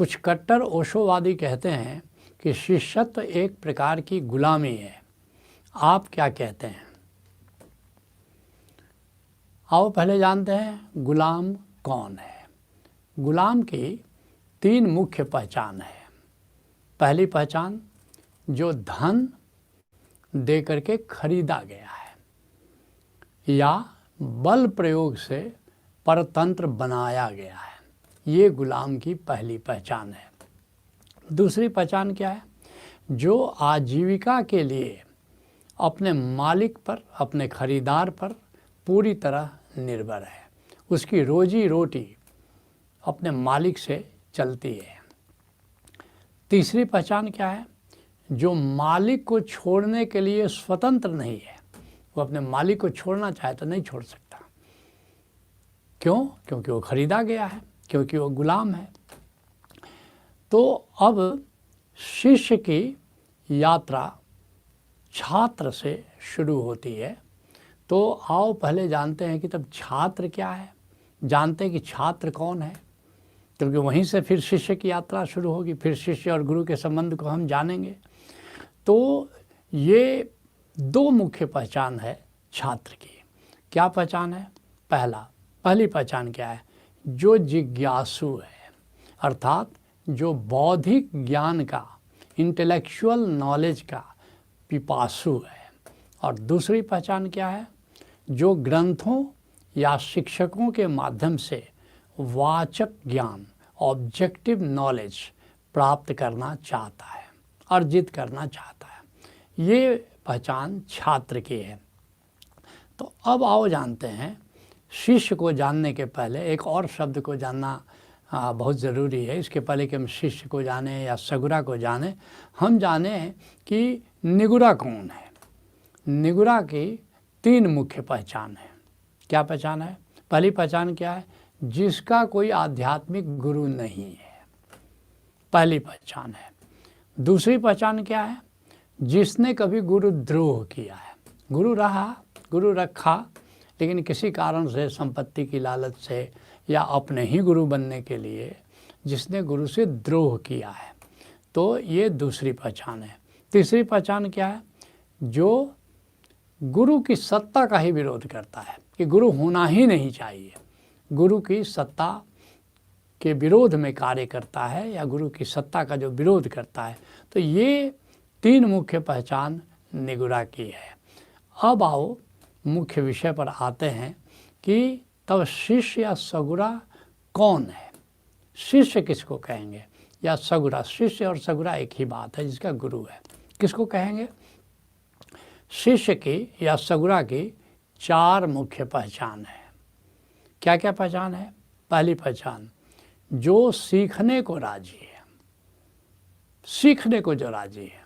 कुछ कट्टर ओशोवादी कहते हैं कि शिष्यत्व एक प्रकार की गुलामी है। आप क्या कहते हैं? आओ पहले जानते हैं गुलाम कौन है। गुलाम की 3 मुख्य पहचान है। पहली पहचान, जो धन दे करके खरीदा गया है या बल प्रयोग से परतंत्र बनाया गया है, ये गुलाम की पहली पहचान है। दूसरी पहचान क्या है? जो आजीविका के लिए अपने मालिक पर, अपने खरीदार पर पूरी तरह निर्भर है। उसकी रोजी रोटी अपने मालिक से चलती है। तीसरी पहचान क्या है? जो मालिक को छोड़ने के लिए स्वतंत्र नहीं है। वो अपने मालिक को छोड़ना चाहे तो नहीं छोड़ सकता। क्यों? क्योंकि वो खरीदा गया है, क्योंकि वो गुलाम है। तो अब शिष्य की यात्रा छात्र से शुरू होती है। तो आओ पहले जानते हैं कि तब छात्र क्या है, जानते हैं कि छात्र कौन है, क्योंकि वहीं से फिर शिष्य की यात्रा शुरू होगी। फिर शिष्य और गुरु के संबंध को हम जानेंगे। तो ये 2 मुख्य पहचान है छात्र की। क्या पहचान है? पहली पहचान क्या है? जो जिज्ञासु है, अर्थात जो बौद्धिक ज्ञान का, इंटेलेक्चुअल नॉलेज का पिपासु है। और दूसरी पहचान क्या है? जो ग्रंथों या शिक्षकों के माध्यम से वाचक ज्ञान, ऑब्जेक्टिव नॉलेज प्राप्त करना चाहता है, अर्जित करना चाहता है। ये पहचान छात्र की है। तो अब आओ जानते हैं, शिष्य को जानने के पहले एक और शब्द को जानना बहुत ज़रूरी है। इसके पहले कि हम शिष्य को जाने या सगुरा को जाने, हम जाने कि निगुरा कौन है। निगुरा की 3 मुख्य पहचान है। क्या पहचान है? पहली पहचान क्या है? जिसका कोई आध्यात्मिक गुरु नहीं है, पहली पहचान है। दूसरी पहचान क्या है? जिसने कभी गुरुद्रोह किया है। गुरु रहा, गुरु रखा, लेकिन किसी कारण से, संपत्ति की लालच से या अपने ही गुरु बनने के लिए जिसने गुरु से द्रोह किया है। तो ये दूसरी पहचान है। तीसरी पहचान क्या है? जो गुरु की सत्ता का ही विरोध करता है कि गुरु होना ही नहीं चाहिए, गुरु की सत्ता के विरोध में कार्य करता है या गुरु की सत्ता का जो विरोध करता है। तो ये 3 मुख्य पहचान निगुरा की है। अब आओ मुख्य विषय पर आते हैं कि तब शिष्य या सगुरा कौन है? शिष्य किसको कहेंगे या सगुरा? शिष्य और सगुरा एक ही बात है, जिसका गुरु है। किसको कहेंगे? शिष्य की या सगुरा की 4 मुख्य पहचान है। क्या क्या पहचान है? पहली पहचान, जो सीखने को राजी है, सीखने को जो राजी है,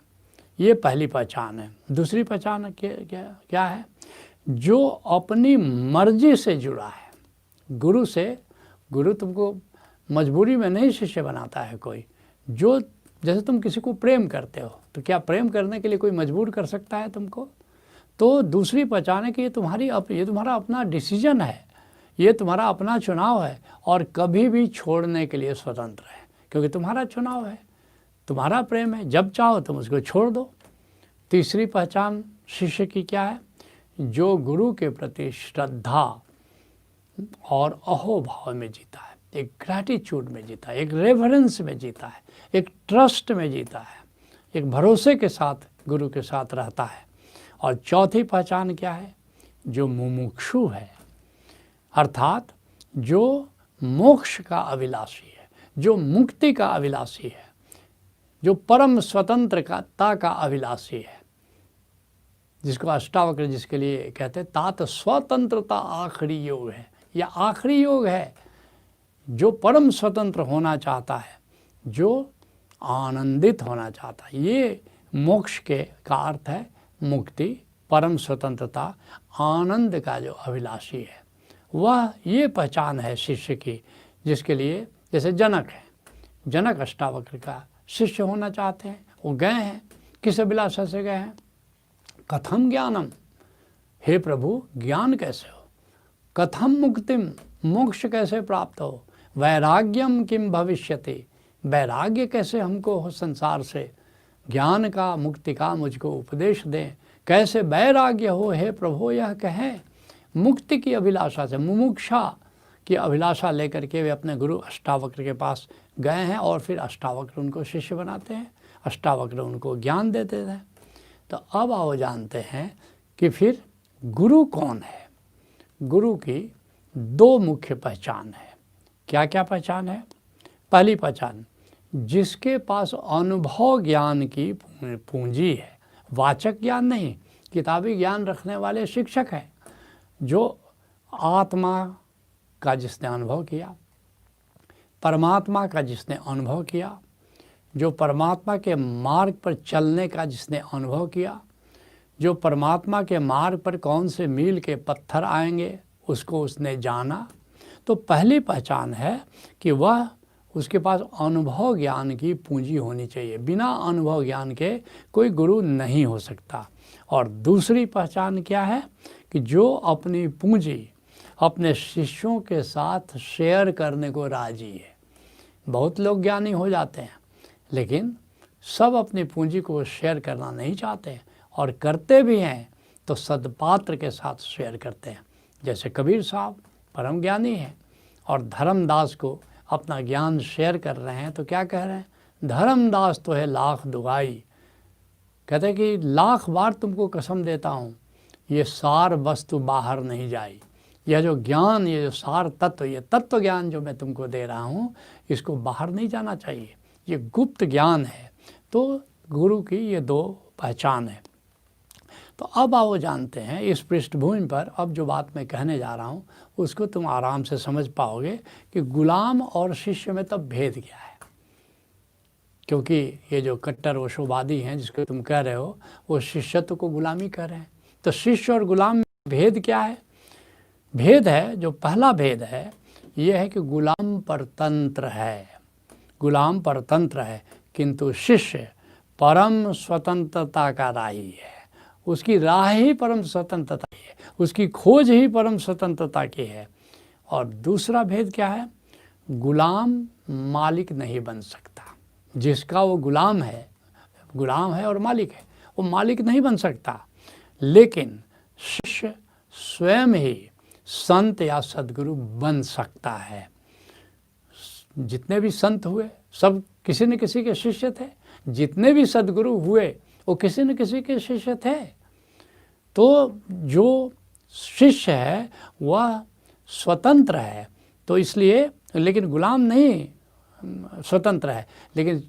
ये पहली पहचान है। दूसरी पहचान क्या है? जो अपनी मर्जी से जुड़ा है गुरु से। गुरु तुमको मजबूरी में नहीं शिष्य बनाता है कोई। जो जैसे तुम किसी को प्रेम करते हो, तो क्या प्रेम करने के लिए कोई मजबूर कर सकता है तुमको? तो दूसरी पहचान है कि ये तुम्हारा अपना डिसीजन है, ये तुम्हारा अपना चुनाव है और कभी भी छोड़ने के लिए स्वतंत्र है, क्योंकि तुम्हारा चुनाव है, तुम्हारा प्रेम है। जब चाहो तुम उसको छोड़ दो। तीसरी पहचान शिष्य की क्या है? जो गुरु के प्रति श्रद्धा और अहोभाव में जीता है, एक ग्रैटिट्यूड में जीता है, एक रेवरेंस में जीता है, एक ट्रस्ट में जीता है, एक भरोसे के साथ गुरु के साथ रहता है। और चौथी पहचान क्या है? जो मुमुक्षु है, अर्थात जो मोक्ष का अभिलाषी है, जो मुक्ति का अभिलाषी है, जो परम स्वतंत्रता का अभिलाषी है, जिसको अष्टावक्र जिसके लिए कहते हैं तात स्वतंत्रता आखिरी योग है, या आखिरी योग है। जो परम स्वतंत्र होना चाहता है, जो आनंदित होना चाहता है, ये मोक्ष का अर्थ है मुक्ति, परम स्वतंत्रता, आनंद का जो अभिलाषी है, वह ये पहचान है शिष्य की, जिसके लिए जैसे जनक है, जनक अष्टावक्र का शिष्य होना चाहते हैं। वो गए हैं, किस अभिलाषा से गए हैं? कथम ज्ञानम, हे प्रभु ज्ञान कैसे हो, कथम मुक्तिम, मोक्ष कैसे प्राप्त हो, वैराग्यम किम भविष्यति, वैराग्य कैसे हमको हो संसार से, ज्ञान का मुक्ति का मुझको उपदेश दें, कैसे वैराग्य हो हे प्रभु यह कहें। मुक्ति की अभिलाषा से, मुमुक्षा की अभिलाषा लेकर के वे अपने गुरु अष्टावक्र के पास गए हैं और फिर अष्टावक्र उनको शिष्य बनाते हैं, अष्टावक्र उनको ज्ञान देते हैं। तो अब आओ जानते हैं कि फिर गुरु कौन है। गुरु की दो मुख्य पहचान है। क्या क्या पहचान है? पहली पहचान, जिसके पास अनुभव ज्ञान की पूंजी है, वाचक ज्ञान नहीं, किताबी ज्ञान रखने वाले शिक्षक हैं, जो आत्मा का जिसने अनुभव किया, परमात्मा का जिसने अनुभव किया, जो परमात्मा के मार्ग पर चलने का जिसने अनुभव किया, जो परमात्मा के मार्ग पर कौन से मील के पत्थर आएंगे उसको उसने जाना। तो पहली पहचान है कि वह, उसके पास अनुभव ज्ञान की पूंजी होनी चाहिए। बिना अनुभव ज्ञान के कोई गुरु नहीं हो सकता। और दूसरी पहचान क्या है कि जो अपनी पूंजी अपने शिष्यों के साथ शेयर करने को राजी है। बहुत लोग ज्ञानी हो जाते हैं लेकिन सब अपनी पूंजी को शेयर करना नहीं चाहते, और करते भी हैं तो सदपात्र के साथ शेयर करते हैं। जैसे कबीर साहब परम ज्ञानी हैं और धर्मदास को अपना ज्ञान शेयर कर रहे हैं, तो क्या कह रहे हैं? धर्मदास तो है लाख दुगाई, कहते हैं कि लाख बार तुमको कसम देता हूँ ये सार वस्तु बाहर नहीं जाई। यह जो ज्ञान, ये जो सार तत्व, ये तत्व ज्ञान जो मैं तुमको दे रहा हूँ इसको बाहर नहीं जाना चाहिए, ये गुप्त ज्ञान है। तो गुरु की ये दो पहचान है। तो अब आओ जानते हैं इस पृष्ठभूमि पर, अब जो बात मैं कहने जा रहा हूँ उसको तुम आराम से समझ पाओगे कि गुलाम और शिष्य में तब भेद क्या है। क्योंकि ये जो कट्टर ओशोवादी हैं जिसको तुम कह रहे हो, वो शिष्यत्व को गुलामी कर रहे हैं। तो शिष्य और गुलाम में भेद क्या है? भेद है, जो पहला भेद है ये है कि गुलाम परतंत्र है, गुलाम परतंत्र है, किंतु शिष्य परम स्वतंत्रता का राही है। उसकी राह ही परम स्वतंत्रता की है, उसकी खोज ही परम स्वतंत्रता की है। और दूसरा भेद क्या है? गुलाम मालिक नहीं बन सकता। जिसका वो गुलाम है और मालिक है, वो मालिक नहीं बन सकता। लेकिन शिष्य स्वयं ही संत या सद्गुरु बन सकता है। जितने भी संत हुए सब किसी न किसी के शिष्य थे, जितने भी सद्गुरु हुए वो किसी न किसी के शिष्य थे। तो जो शिष्य है वह स्वतंत्र है, तो इसलिए, लेकिन गुलाम नहीं स्वतंत्र है। लेकिन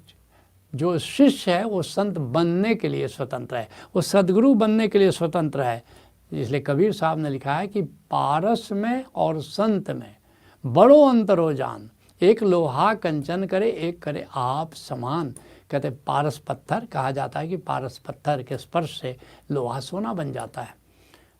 जो शिष्य है वो संत बनने के लिए स्वतंत्र है, वो सद्गुरु बनने के लिए स्वतंत्र है। इसलिए कबीर साहब ने लिखा है कि पारस में और संत में बड़ो अंतर हो जान, एक लोहा कंचन करे एक करे आप समान। कहते पारस पत्थर, कहा जाता है कि पारस पत्थर के स्पर्श से लोहा सोना बन जाता है।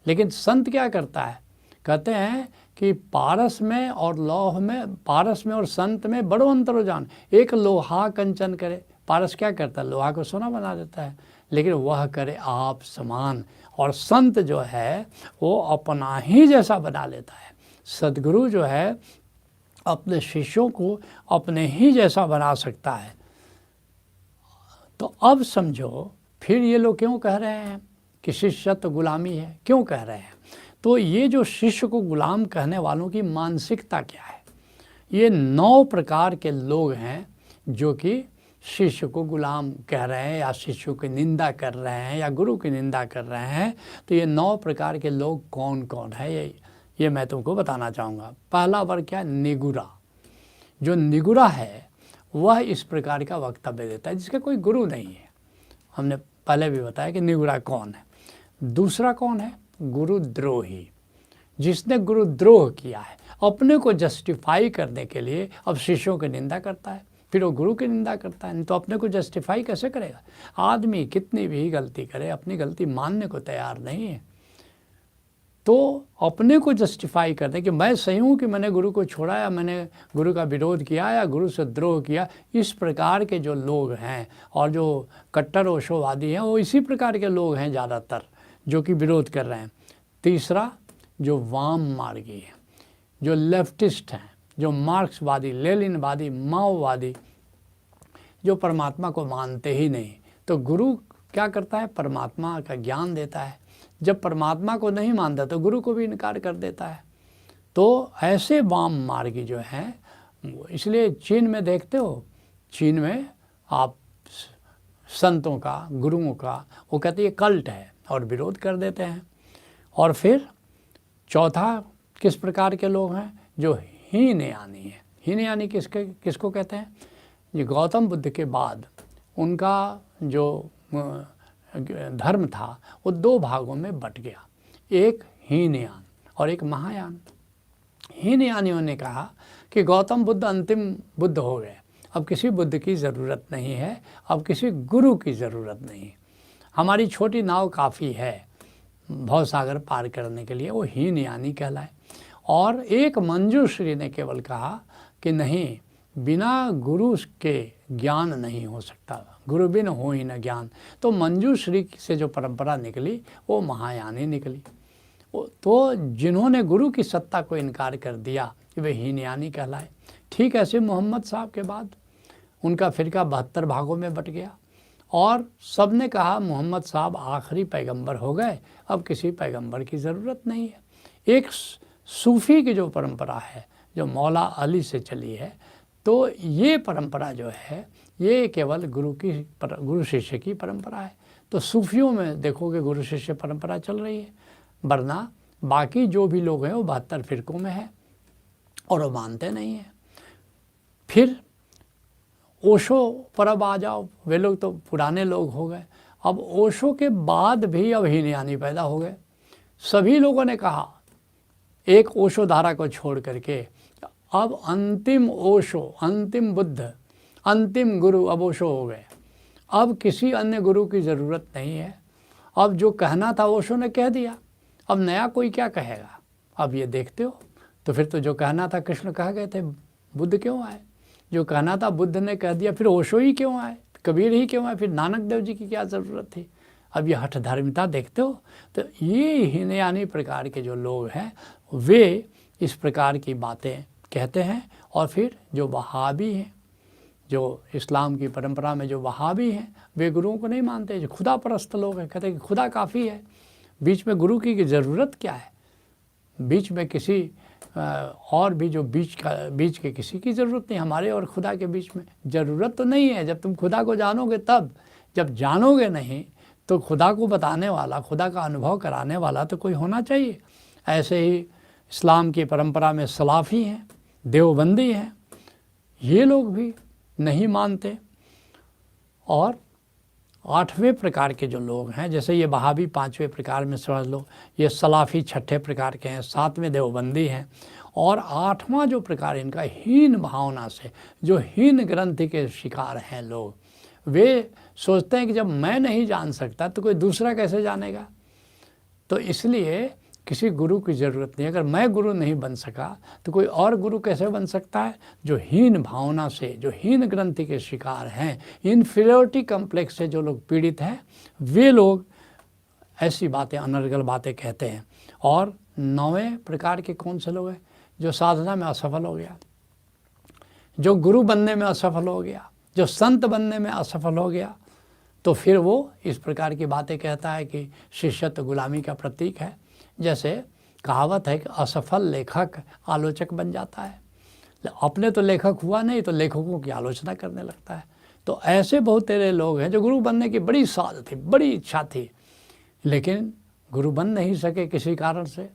लेकिन संत क्या करता है? कहते हैं कि पारस में और लौह में, पारस में और संत में बड़ो अंतर हो जान, एक लोहा कंचन करे। पारस क्या करता है? लोहा को सोना बना देता है, लेकिन वह करे आप समान। और संत जो है वो अपना ही जैसा बना लेता है। सद्गुरु जो है अपने शिष्यों को अपने ही जैसा बना सकता है। तो अब समझो फिर ये लोग क्यों कह रहे हैं कि शिष्यत्व गुलामी है, क्यों कह रहे हैं? तो ये जो शिष्य को गुलाम कहने वालों की मानसिकता क्या है? ये 9 प्रकार के लोग हैं जो कि शिष्य को गुलाम कह रहे हैं या शिष्यों की निंदा कर रहे हैं या गुरु की निंदा कर रहे हैं। तो ये 9 प्रकार के लोग कौन कौन है ये मैं तुमको बताना चाहूँगा। पहला वर्ग क्या है? निगुरा। जो निगुरा है वह इस प्रकार का वक्तव्य देता है जिसका कोई गुरु नहीं है। हमने पहले भी बताया कि निगुरा कौन है। दूसरा कौन है? गुरुद्रोही, जिसने गुरुद्रोह किया है, अपने को जस्टिफाई करने के लिए अब शिष्यों की निंदा करता है, फिर वो गुरु की निंदा करता है। नहीं तो अपने को जस्टिफाई कैसे करेगा? आदमी कितनी भी गलती करे अपनी गलती मानने को तैयार नहीं है। तो अपने को जस्टिफाई करते कि मैं सही हूँ कि मैंने गुरु को छोड़ा या मैंने गुरु का विरोध किया या गुरु से द्रोह किया। इस प्रकार के जो लोग हैं और जो कट्टर ओशोवादी हैं वो इसी प्रकार के लोग हैं ज़्यादातर जो कि विरोध कर रहे हैं। तीसरा जो वाम मार्गी है, जो लेफ्टिस्ट हैं, जो मार्क्सवादी, लेनिनवादी, माओवादी, जो परमात्मा को मानते ही नहीं। तो गुरु क्या करता है? परमात्मा का ज्ञान देता है। जब परमात्मा को नहीं मानता तो गुरु को भी इनकार कर देता है। तो ऐसे वाम मार्गी जो हैं, इसलिए चीन में देखते हो, चीन में आप संतों का, गुरुओं का, वो कहते हैं ये कल्ट है और विरोध कर देते हैं। और फिर चौथा किस प्रकार के लोग हैं? जो हीनयानी है। हीनयानी किसको कहते हैं? ये गौतम बुद्ध के बाद उनका जो धर्म था वो दो भागों में बट गया, एक हीनयान और एक महायान। हीनयानियों ने कहा कि गौतम बुद्ध अंतिम बुद्ध हो गए, अब किसी बुद्ध की ज़रूरत नहीं है, अब किसी गुरु की ज़रूरत नहीं, हमारी छोटी नाव काफ़ी है भवसागर पार करने के लिए। वो हीनयानी कहलाए। और एक मंजूश्री ने केवल कहा कि नहीं, बिना गुरु के ज्ञान नहीं हो सकता, गुरु बिन हो ही न ज्ञान। तो मंजूश्री से जो परंपरा निकली वो महायानी निकली। तो जिन्होंने गुरु की सत्ता को इनकार कर दिया वे हीनयानी कहलाए। ठीक ऐसे मोहम्मद साहब के बाद उनका फिरका 72 भागों में बट गया और सब ने कहा मोहम्मद साहब आखिरी पैगंबर हो गए, अब किसी पैगंबर की ज़रूरत नहीं है। एक सूफ़ी की जो परंपरा है जो मौला अली से चली है, तो ये परंपरा जो है ये केवल गुरु शिष्य की परंपरा है। तो सूफियों में देखोगे गुरु शिष्य परंपरा चल रही है, वरना बाकी जो भी लोग हैं वो 72 फिरकों में है और वो मानते नहीं हैं। फिर ओशो पर अब आ जाओ, वे लोग तो पुराने लोग हो गए। अब ओशो के बाद भी अब हीनयानी पैदा हो गए। सभी लोगों ने कहा एक ओशो धारा को छोड़ करके अब अंतिम ओशो, अंतिम बुद्ध, अंतिम गुरु अब ओशो हो गए, अब किसी अन्य गुरु की ज़रूरत नहीं है। अब जो कहना था ओशो ने कह दिया, अब नया कोई क्या कहेगा? अब ये देखते हो, तो फिर तो जो कहना था कृष्ण कह गए थे, बुद्ध क्यों आए? जो कहना था बुद्ध ने कह दिया, फिर ओशो ही क्यों आए, कबीर ही क्यों आए, फिर नानक देव जी की क्या ज़रूरत थी? अब ये हठ धार्मिकता देखते हो। तो ये हीनयानी प्रकार के जो लोग हैं वे इस प्रकार की बातें कहते हैं। और फिर जो वहाबी हैं, जो इस्लाम की परंपरा में जो वहाबी हैं, वे गुरुओं को नहीं मानते, जो खुदा परस्त लोग हैं, कहते हैं कि खुदा काफ़ी है, बीच में गुरु की ज़रूरत क्या है, बीच में किसी और भी जो बीच के किसी की ज़रूरत नहीं, हमारे और खुदा के बीच में ज़रूरत तो नहीं है। जब तुम खुदा को जानोगे तब, जब जानोगे नहीं तो खुदा को बताने वाला, खुदा का अनुभव कराने वाला तो कोई होना चाहिए। ऐसे ही इस्लाम की परंपरा में सलाफ़ी हैं, देवबंदी हैं, ये लोग भी नहीं मानते। और 8वें प्रकार के जो लोग हैं, जैसे ये वहाबी 5वें प्रकार में समझ लो, ये सलाफ़ी 6ठे प्रकार के हैं, 7वें देवबंदी हैं, और 8वां जो प्रकार इनका हीन भावना से, जो हीन ग्रंथि के शिकार हैं लोग, वे सोचते हैं कि जब मैं नहीं जान सकता तो कोई दूसरा कैसे जानेगा। तो इसलिए किसी गुरु की ज़रूरत नहीं। अगर मैं गुरु नहीं बन सका तो कोई और गुरु कैसे बन सकता है? जो हीन भावना से, जो हीन ग्रंथि के शिकार हैं, इन्फीरियरिटी कम्प्लेक्स से जो लोग पीड़ित हैं, वे लोग ऐसी बातें, अनर्गल बातें कहते हैं। और 9वें प्रकार के कौन से लोग हैं? जो साधना में असफल हो गया, जो गुरु बनने में असफल हो गया, जो संत बनने में असफल हो गया, तो फिर वो इस प्रकार की बातें कहता है कि शिष्यत्व गुलामी का प्रतीक है। जैसे कहावत है कि असफल लेखक आलोचक बन जाता है, अपने तो लेखक हुआ नहीं तो लेखकों की आलोचना करने लगता है। तो ऐसे बहुत तेरे लोग हैं जो गुरु बनने की बड़ी साध थी, बड़ी इच्छा थी, लेकिन गुरु बन नहीं सके किसी कारण से।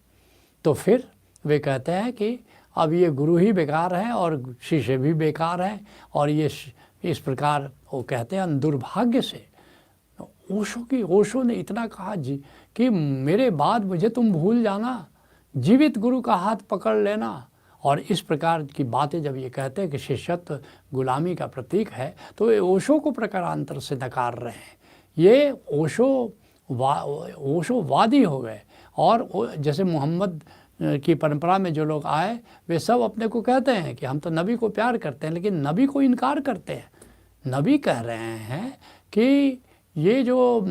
तो फिर वे कहते हैं कि अब ये गुरु ही बेकार हैं और शिष्य भी बेकार हैं, और ये इस प्रकार वो कहते हैं दुर्भाग्य से। ओशो ने इतना कहा जी कि मेरे बाद मुझे तुम भूल जाना, जीवित गुरु का हाथ पकड़ लेना। और इस प्रकार की बातें जब ये कहते हैं कि शिष्यत्व गुलामी का प्रतीक है, तो ये ओशो को प्रकारांतर से नकार रहे हैं। ये ओशोवादी हो गए। और जैसे मोहम्मद की परंपरा में जो लोग आए, वे सब अपने को कहते हैं कि हम तो नबी को प्यार करते हैं, लेकिन नबी को इनकार करते हैं। नबी कह रहे हैं कि ये जो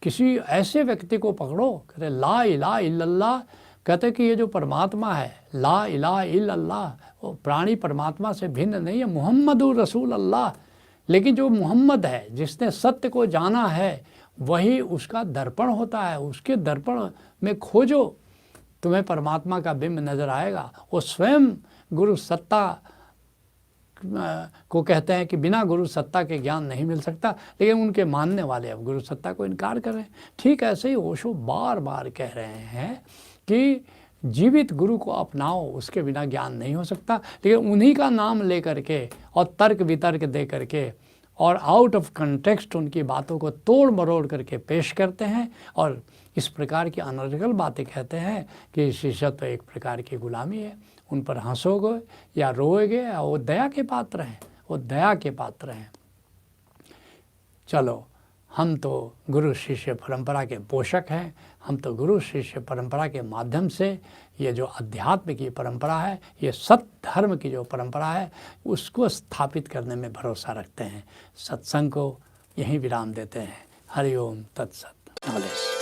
किसी ऐसे व्यक्ति को पकड़ो, कहते ला इलाहा इल्लल्लाह कहते कि ये जो परमात्मा है, ला इलाहा इल्लल्लाह, वो प्राणी परमात्मा से भिन्न नहीं है, मुहम्मदुर रसूल अल्लाह। लेकिन जो मोहम्मद है, जिसने सत्य को जाना है, वही उसका दर्पण होता है। उसके दर्पण में खोजो, तुम्हें परमात्मा का बिंब नज़र आएगा। वो स्वयं गुरु सत्ता को कहते हैं कि बिना गुरु सत्ता के ज्ञान नहीं मिल सकता, लेकिन उनके मानने वाले अब गुरु सत्ता को इनकार कर रहे हैं। ठीक ऐसे ही ओशो बार बार कह रहे हैं कि जीवित गुरु को अपनाओ, उसके बिना ज्ञान नहीं हो सकता। लेकिन उन्हीं का नाम ले करके और तर्क वितर्क दे करके और आउट ऑफ कंटेक्स्ट उनकी बातों को तोड़ मरोड़ करके पेश करते हैं और इस प्रकार की अनर्गल बातें कहते हैं कि शिष्यत्व तो एक प्रकार की गुलामी है। उन पर हंसोगे या रोएगे, या वो दया के पात्र हैं, वो दया के पात्र हैं। चलो, हम तो गुरु शिष्य परंपरा के पोषक हैं। हम तो गुरु शिष्य परंपरा के माध्यम से ये जो अध्यात्म की परंपरा है, ये सत्य धर्म की जो परंपरा है, उसको स्थापित करने में भरोसा रखते हैं। सत्संग को यहीं विराम देते हैं। हरि ओम तत्सत। नमस्ते।